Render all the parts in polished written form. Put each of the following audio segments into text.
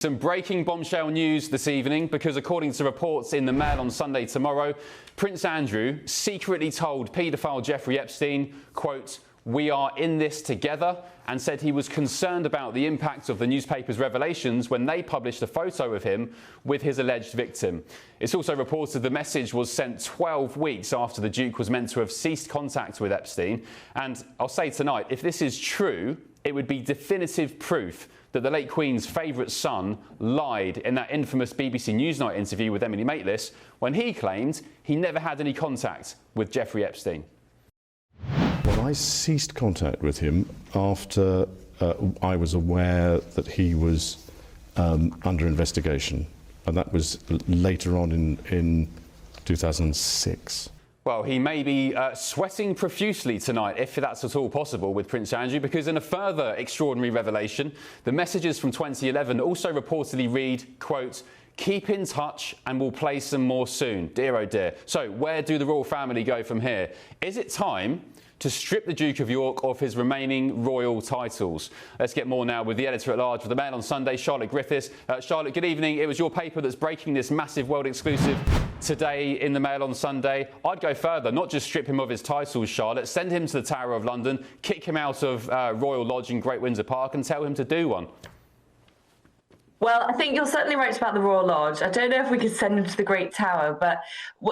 Some breaking bombshell news this evening because according to reports in the Mail on Sunday tomorrow, Prince Andrew secretly told paedophile Jeffrey Epstein, quote, "We are in this together," and said he was concerned about the impact of the newspaper's revelations when they published a photo of him with his alleged victim. It's also reported the message was sent 12 weeks after the Duke was meant to have ceased contact with Epstein. And I'll say tonight, if this is true, it would be definitive proof that the late Queen's favourite son lied in that infamous BBC Newsnight interview with Emily Maitlis when he claimed he never had any contact with Jeffrey Epstein. Well, I ceased contact with him after I was aware that he was under investigation, and that was later on in 2006. Well, he may be sweating profusely tonight, if that's at all possible, with Prince Andrew, because in a further extraordinary revelation, the messages from 2011 also reportedly read, quote, "Keep in touch and we'll play some more soon." Dear, oh dear. So where do the royal family go from here? Is it time to strip the Duke of York of his remaining royal titles? Let's get more now with the editor-at-large of the Mail on Sunday, Charlotte Griffiths. Charlotte, good evening. It was your paper that's breaking this massive world exclusive today in the Mail on Sunday. I'd go further, not just strip him of his titles, Charlotte, send him to the Tower of London, kick him out of Royal Lodge in Great Windsor Park and tell him to do one. Well, I think you're certainly right about the Royal Lodge. I don't know if we could send him to the Great Tower, but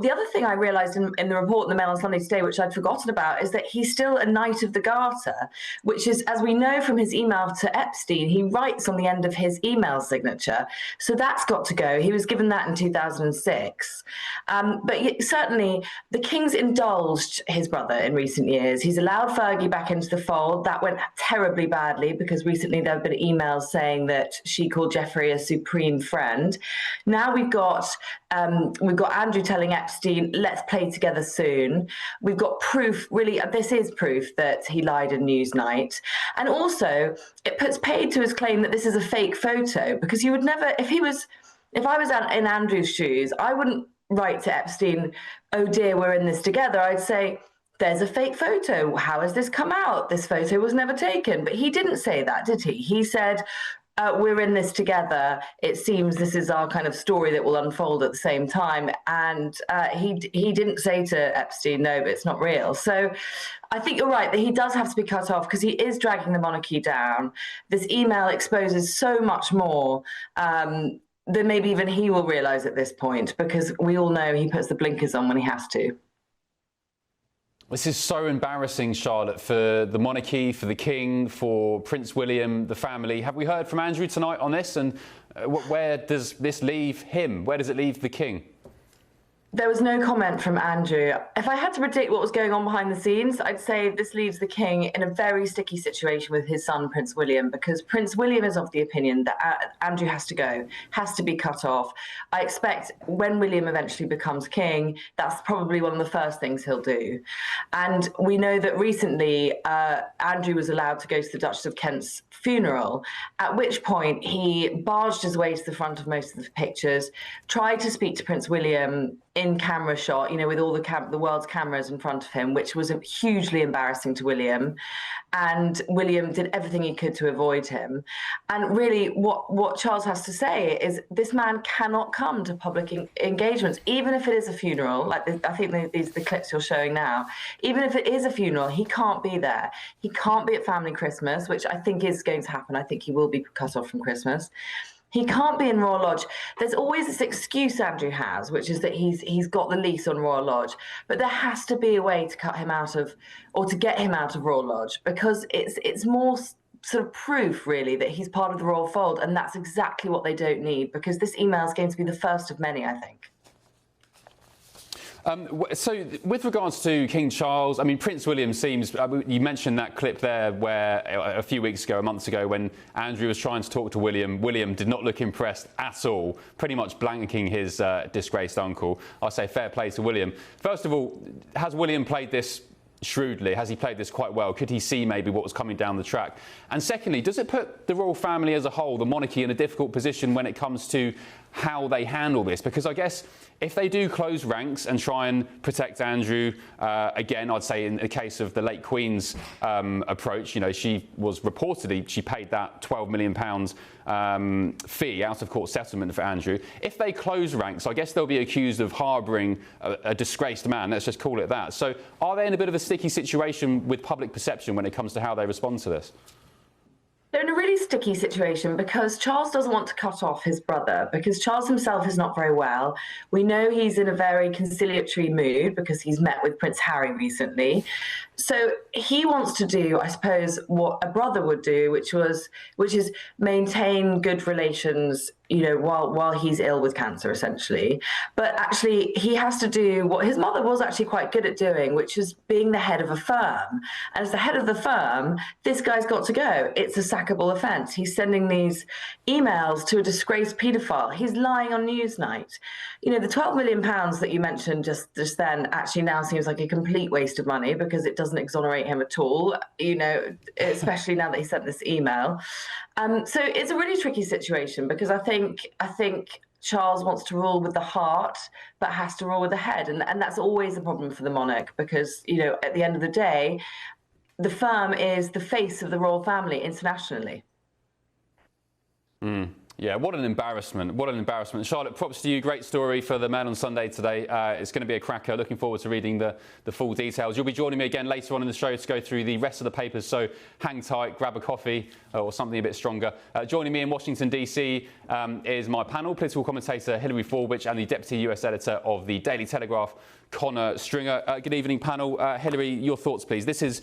the other thing I realised in the report in the Mail on Sunday today, which I'd forgotten about, is that he's still a Knight of the Garter, which is, as we know from his email to Epstein, he writes on the end of his email signature. So that's got to go. He was given that in 2006. But certainly, the King's indulged his brother in recent years. He's allowed Fergie back into the fold. That went terribly badly because recently there have been emails saying that she called Jeffrey a supreme friend. Now we've got Andrew telling Epstein, "Let's play together soon." We've got proof, really, this is proof that he lied in Newsnight. And also, it puts paid to his claim that this is a fake photo, because you would never, if I was in Andrew's shoes, I wouldn't write to Epstein, "Oh dear, we're in this together." I'd say, "There's a fake photo. How has this come out? This photo was never taken." But he didn't say that, did he? He said, "We're in this together. It seems this is our kind of story that will unfold at the same time." And he didn't say to Epstein, "No, but it's not real." So I think you're right that he does have to be cut off because he is dragging the monarchy down. This email exposes so much more than maybe even he will realise at this point, because we all know he puts the blinkers on when he has to. This is so embarrassing, Charlotte, for the monarchy, for the King, for Prince William, the family. Have we heard from Andrew tonight on this? And where does this leave him? Where does it leave the King? There was no comment from Andrew. If I had to predict what was going on behind the scenes, I'd say this leaves the King in a very sticky situation with his son, Prince William, because Prince William is of the opinion that Andrew has to go, has to be cut off. I expect when William eventually becomes king, that's probably one of the first things he'll do. And we know that recently Andrew was allowed to go to the Duchess of Kent's funeral, at which point he barged his way to the front of most of the pictures, tried to speak to Prince William in camera shot, with all the world's cameras in front of him, which was hugely embarrassing to William. And William did everything he could to avoid him. And really, what Charles has to say is this man cannot come to public engagements, even if it is a funeral, like I think the clips you're showing now. Even if it is a funeral, he can't be there. He can't be at family Christmas, which I think is going to happen. I think he will be cut off from Christmas. He can't be in Royal Lodge. There's always this excuse Andrew has, which is that he's got the lease on Royal Lodge. But there has to be a way to cut him out of, or to get him out of Royal Lodge, because it's more sort of proof, really, that he's part of the royal fold. And that's exactly what they don't need, because this email is going to be the first of many, I think. So, with regards to King Charles, I mean, Prince William seems, you mentioned that clip there where a few weeks ago, a month ago, when Andrew was trying to talk to William, William did not look impressed at all, pretty much blanking his disgraced uncle. I say fair play to William. First of all, has William played this shrewdly? Has he played this quite well? Could he see maybe what was coming down the track? And secondly, does it put the royal family as a whole, the monarchy, in a difficult position when it comes to how they handle this? Because I guess if they do close ranks and try and protect Andrew, again, I'd say in the case of the late Queen's approach, you know, she paid that £12 million fee, out of court settlement for Andrew. If they close ranks, I guess they'll be accused of harbouring a disgraced man, let's just call it that. So are they in a bit of a sticky situation with public perception when it comes to how they respond to this? They're in a really sticky situation because Charles doesn't want to cut off his brother, because Charles himself is not very well. We know he's in a very conciliatory mood because he's met with Prince Harry recently. So he wants to do, I suppose, what a brother would do, which is maintain good relations, you know, while he's ill with cancer, essentially. But actually, he has to do what his mother was actually quite good at doing, which is being the head of a firm. And as the head of the firm, this guy's got to go. It's a sackable offence. He's sending these emails to a disgraced paedophile. He's lying on Newsnight. You know, the £12 million that you mentioned just then actually now seems like a complete waste of money because it doesn't exonerate him at all, you know, especially now that he sent this email. So it's a really tricky situation because I think Charles wants to rule with the heart, but has to rule with the head. And that's always a problem for the monarch because, you know, at the end of the day, the firm is the face of the royal family internationally. Yeah, what an embarrassment. What an embarrassment. Charlotte, props to you. Great story for the Mail on Sunday today. It's going to be a cracker. Looking forward to reading the full details. You'll be joining me again later on in the show to go through the rest of the papers, so hang tight, grab a coffee or something a bit stronger. Joining me in Washington, D.C. Is my panel, political commentator Hilary Forbich and the Deputy US Editor of the Daily Telegraph, Connor Stringer. Good evening, panel. Hilary, your thoughts, please. This is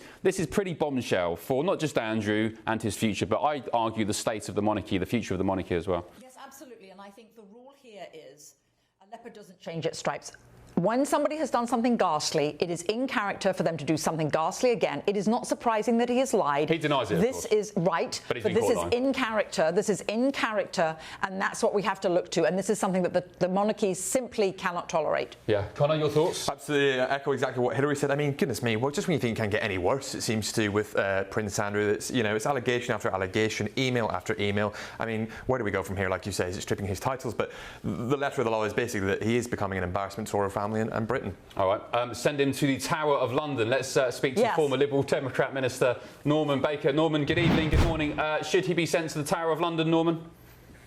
pretty bombshell for not just Andrew and his future, but I'd argue the state of the monarchy, the future of the monarchy as well. Yes, absolutely. And I think the rule here is a leopard doesn't change its stripes. When somebody has done something ghastly, it is in character for them to do something ghastly again. It is not surprising that he has lied. He denies it, of course. This is right, but this is in character. This is in character, and that's what we have to look to. And this is something that the monarchy simply cannot tolerate. Yeah. Connor, your thoughts? Absolutely. Echo exactly what Hilary said. I mean, goodness me, well, just when you think it can't get any worse, it seems to with Prince Andrew. It's, you know, it's allegation after allegation, email after email. I mean, where do we go from here? Like you say, is it stripping his titles? But the letter of the law is basically that he is becoming an embarrassment to our family and Britain. All right, send him to the Tower of London. Let's speak to former Liberal Democrat Minister Norman Baker. Norman, good evening, good morning. Should he be sent to the Tower of London, Norman?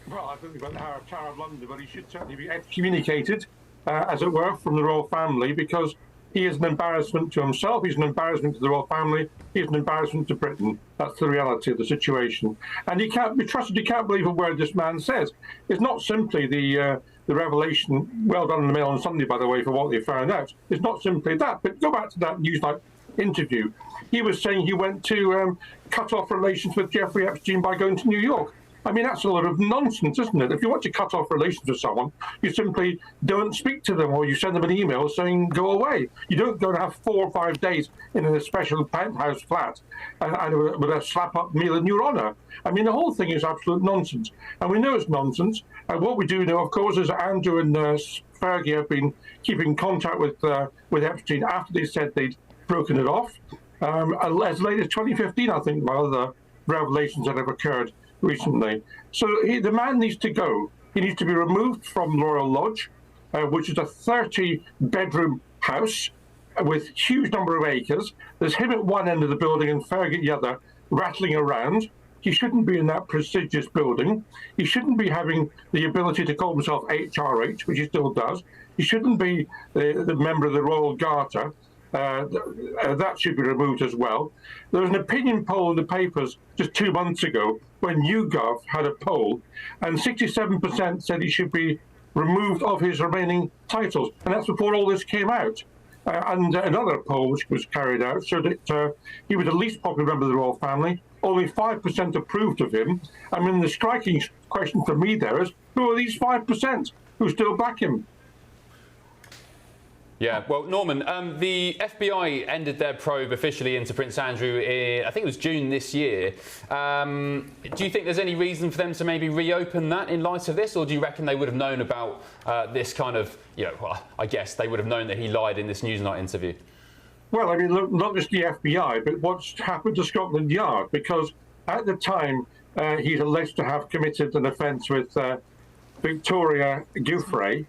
Well, I don't think about the Tower of London, but he should certainly be excommunicated, as it were, from the royal family, because he is an embarrassment to himself, he's an embarrassment to the royal family, he's an embarrassment to Britain. That's the reality of the situation. And he can't be trusted, you can't believe a word this man says. It's not simply the revelation, well done in the Mail on Sunday, by the way, for what they found out. It's not simply that, but go back to that Newsnight interview. He was saying he went to cut off relations with Jeffrey Epstein by going to New York. I mean, that's a lot of nonsense, isn't it? If you want to cut off relations with someone, you simply don't speak to them, or you send them an email saying, go away. You don't go and have 4 or 5 days in a special penthouse flat and with a slap-up meal in your honour. I mean, the whole thing is absolute nonsense. And we know it's nonsense. And what we do know, of course, is Andrew and Fergie have been keeping contact with Epstein after they said they'd broken it off. As late as 2015, I think, by other revelations that have occurred recently. So the man needs to go. He needs to be removed from Royal Lodge, which is a 30-bedroom house with huge number of acres. There's him at one end of the building and Fergie at the other, rattling around. He shouldn't be in that prestigious building. He shouldn't be having the ability to call himself HRH, which he still does. He shouldn't be the member of the Royal Garter. That should be removed as well. There was an opinion poll in the papers just 2 months ago when YouGov had a poll, and 67% said he should be removed of his remaining titles, and that's before all this came out. And another poll which was carried out showed that he was the least popular member of the royal family. Only 5% approved of him. I mean, the striking question for me there is, who are these 5% who still back him? Yeah, well, Norman, the FBI ended their probe officially into Prince Andrew I think it was June this year. Do you think there's any reason for them to maybe reopen that in light of this, or do you reckon they would have known about this kind of, you know, well, I guess they would have known that he lied in this Newsnight interview? Well, I mean, look, not just the FBI, but what's happened to Scotland Yard, because at the time he's alleged to have committed an offence with Virginia Giuffre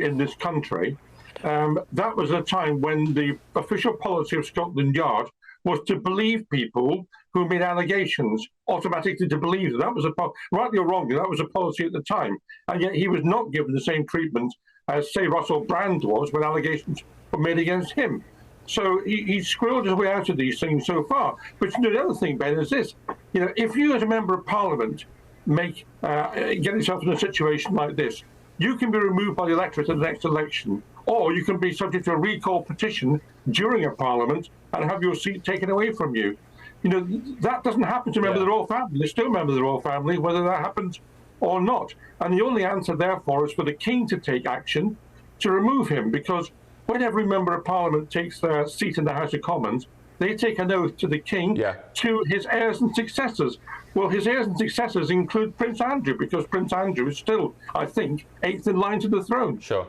in this country. That was a time when the official policy of Scotland Yard was to believe people who made allegations, automatically to believe them. That was rightly or wrongly, that was a policy at the time. And yet he was not given the same treatment as, say, Russell Brand was when allegations were made against him. So he squirreled his way out of these things so far. But the other thing, Ben, is this. If you as a member of Parliament get yourself in a situation like this, you can be removed by the electorate in the next election, or you can be subject to a recall petition during a Parliament and have your seat taken away from you. That doesn't happen to members of the royal family. They're still members of the royal family, whether that happens or not. And the only answer, therefore, is for the King to take action to remove him, because when every member of Parliament takes their seat in the House of Commons, they take an oath to the King, to his heirs and successors. Well, his heirs and successors include Prince Andrew, because Prince Andrew is still, I think, 8th in line to the throne. Sure.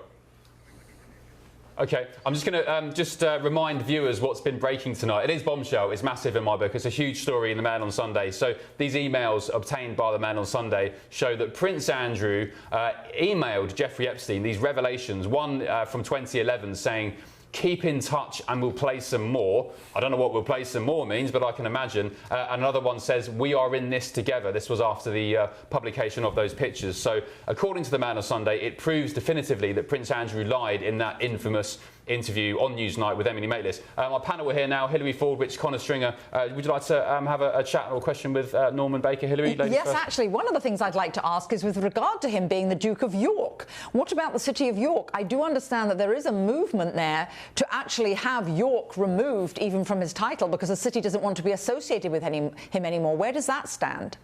OK, I'm just going to remind viewers what's been breaking tonight. It is bombshell. It's massive in my book. It's a huge story in the Mail on Sunday. So these emails obtained by the Mail on Sunday show that Prince Andrew emailed Jeffrey Epstein these revelations, one from 2011 saying, "Keep in touch and we'll play some more." I don't know what "we'll play some more" means, but I can imagine. Another one says, "We are in this together." This was after the publication of those pictures. So according to the Man on Sunday, it proves definitively that Prince Andrew lied in that infamous interview on Newsnight with Emily Maitlis. Our panel are here now. Hilary Fordwich, Connor Stringer. Would you like to have a chat or a question with Norman Baker? Hilary, yes, first. Actually, one of the things I'd like to ask is with regard to him being the Duke of York. What about the city of York? I do understand that there is a movement there to actually have York removed even from his title because the city doesn't want to be associated with him anymore. Where does that stand?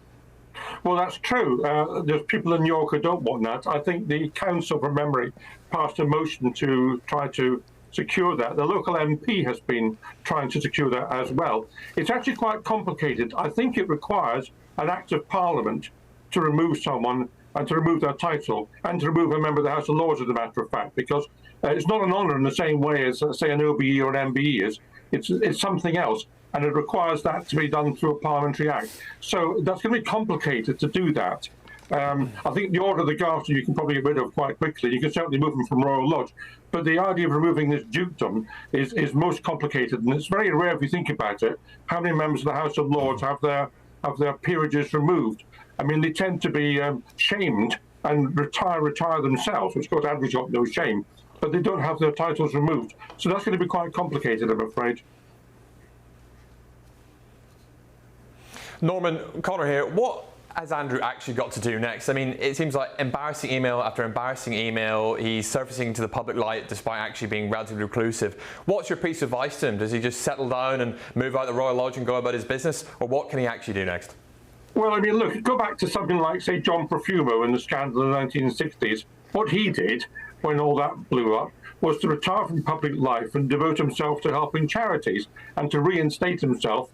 Well, that's true. There's people in York who don't want that. I think the council, from memory, passed a motion to try to secure that. The local MP has been trying to secure that as well. It's actually quite complicated. I think it requires an act of Parliament to remove someone and to remove their title and to remove a member of the House of Lords, as a matter of fact, because it's not an honour in the same way as, say, an OBE or an MBE is. It's something else, and it requires that to be done through a parliamentary act. So that's going to be complicated to do that. I think the Order of the Garter you can probably get rid of quite quickly. You can certainly move them from Royal Lodge. But the idea of removing this dukedom is most complicated, and it's very rare if you think about it, how many members of the House of Lords have their peerages removed. I mean, they tend to be shamed and retire themselves, which of course Andrew's got no shame, but they don't have their titles removed. So that's going to be quite complicated, I'm afraid. Norman, Connor here. What has Andrew actually got to do next? I mean, it seems like embarrassing email after embarrassing email. He's surfacing to the public light despite actually being relatively reclusive. What's your piece of advice to him? Does he just settle down and move out of the Royal Lodge and go about his business? Or what can he actually do next? Well, I mean, look, go back to something like, say, John Profumo in the scandal in the 1960s. What he did when all that blew up was to retire from public life and devote himself to helping charities and to reinstate himself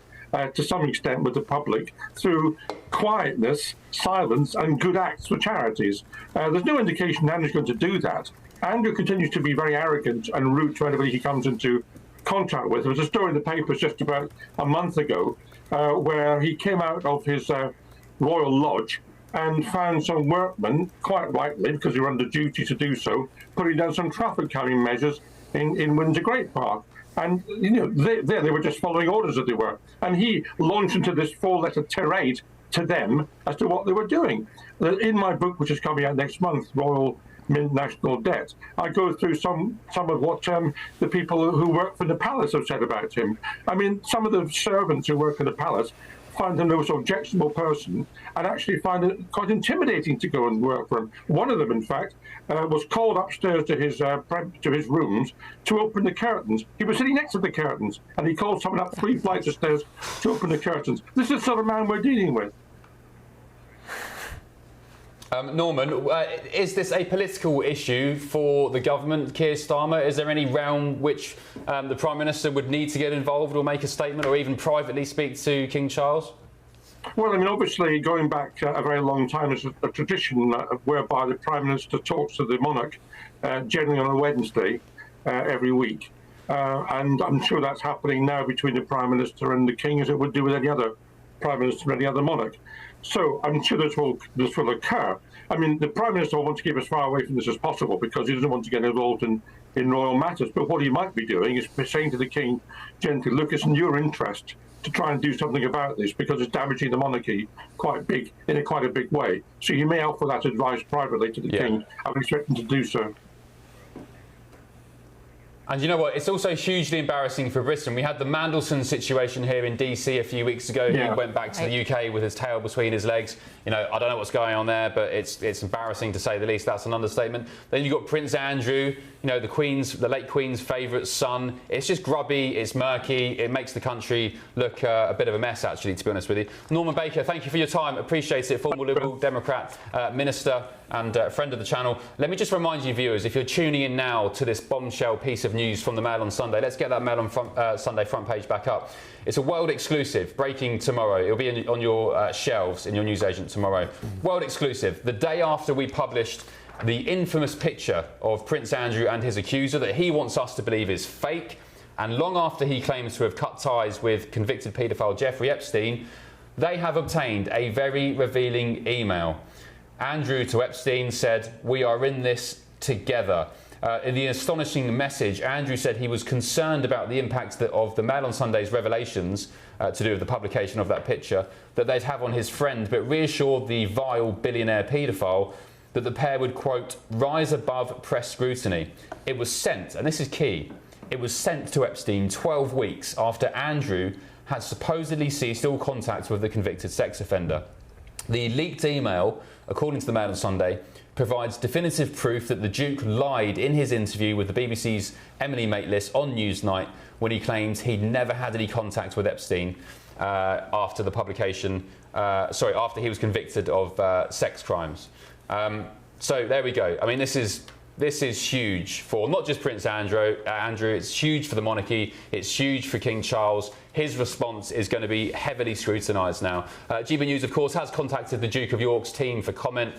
to some extent with the public through quietness, silence and good acts for charities. There's no indication Andrew's going to do that. Andrew continues to be very arrogant and rude to anybody he comes into contact with. There was a story in the papers just about a month ago where he came out of his Royal Lodge and found some workmen, quite rightly, because they were under duty to do so, putting down some traffic calming measures in Windsor Great Park. And, you know, they were just following orders, as they were. And he launched into this 4-letter tirade to them as to what they were doing. In my book, which is coming out next month, Royal Mint National Debt, I go through some of what the people who work for the palace have said about him. I mean, some of the servants who work in the palace find him the most objectionable person and actually find it quite intimidating to go and work for him. One of them, in fact, was called upstairs to his rooms to open the curtains. He was sitting next to the curtains, and he called someone up 3 flights of stairs to open the curtains. This is the sort of man we're dealing with. Norman, is this a political issue for the government, Keir Starmer? Is there any realm which the Prime Minister would need to get involved or make a statement or even privately speak to King Charles? Well, I mean, obviously, going back a very long time, there's a tradition whereby the Prime Minister talks to the monarch generally on a Wednesday every week. and I'm sure that's happening now between the Prime Minister and the King, as it would do with any other Prime Minister or any other monarch. So I'm sure this will occur. I mean, the Prime Minister will want to keep as far away from this as possible because he doesn't want to get involved in royal matters. But what he might be doing is saying to the King gently, look, it's in your interest to try and do something about this because it's damaging the monarchy quite a big way. So you may offer that advice privately to the King. I would expect him to do so. And you know what? It's also hugely embarrassing for Britain. We had the Mandelson situation here in DC a few weeks ago. Yeah. He went back to the UK with his tail between his legs. You know, I don't know what's going on there, but it's embarrassing to say the least. That's an understatement. Then you've got Prince the late Queen's favourite son. It's just grubby. It's murky. It makes the country look a bit of a mess, actually, to be honest with you. Norman Baker, thank you for your time. Appreciate it. Former Liberal Democrat minister and friend of the channel. Let me just remind you, viewers, if you're tuning in now to this bombshell piece of news from the Mail on Sunday, let's get that Mail on Sunday front page back up. It's a world exclusive, breaking tomorrow. It'll be on your shelves in your newsagent tomorrow. World exclusive. The day after we published the infamous picture of Prince Andrew and his accuser that he wants us to believe is fake, and long after he claims to have cut ties with convicted paedophile Jeffrey Epstein, they have obtained a very revealing email. Andrew to Epstein said, "We are in this together." In the astonishing message, Andrew said he was concerned about the impact of the Mail on Sunday's revelations to do with the publication of that picture that they'd have on his friend, but reassured the vile billionaire paedophile that the pair would, quote, rise above press scrutiny. It was sent, and this is key, it was sent to Epstein 12 weeks after Andrew had supposedly ceased all contact with the convicted sex offender. The leaked email, according to the Mail on Sunday, provides definitive proof that the Duke lied in his interview with the BBC's Emily Maitlis on Newsnight when he claims he'd never had any contact with Epstein after the publication, after he was convicted of sex crimes. So there we go. I mean, this is huge for not just Prince Andrew, it's huge for the monarchy, it's huge for King Charles. His response is going to be heavily scrutinised now. GB News, of course, has contacted the Duke of York's team for comment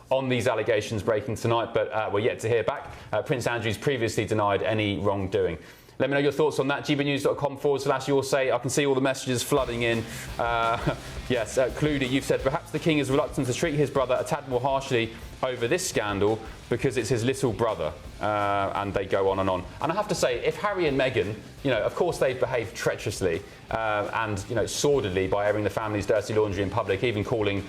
on these allegations breaking tonight, but we're yet to hear back. Prince Andrew's previously denied any wrongdoing. Let me know your thoughts on that. gbnews.com/your say. I can see all the messages flooding in. Yes, Cludy, you've said perhaps the King is reluctant to treat his brother a tad more harshly over this scandal because it's his little brother. And they go on and on. And I have to say, if Harry and Meghan, of course they've behaved treacherously and, sordidly by airing the family's dirty laundry in public, even calling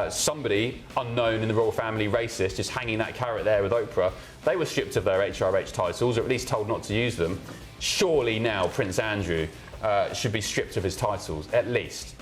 somebody unknown in the royal family racist, just hanging that carrot there with Oprah. They were stripped of their HRH titles, or at least told not to use them. Surely now Prince Andrew should be stripped of his titles, at least.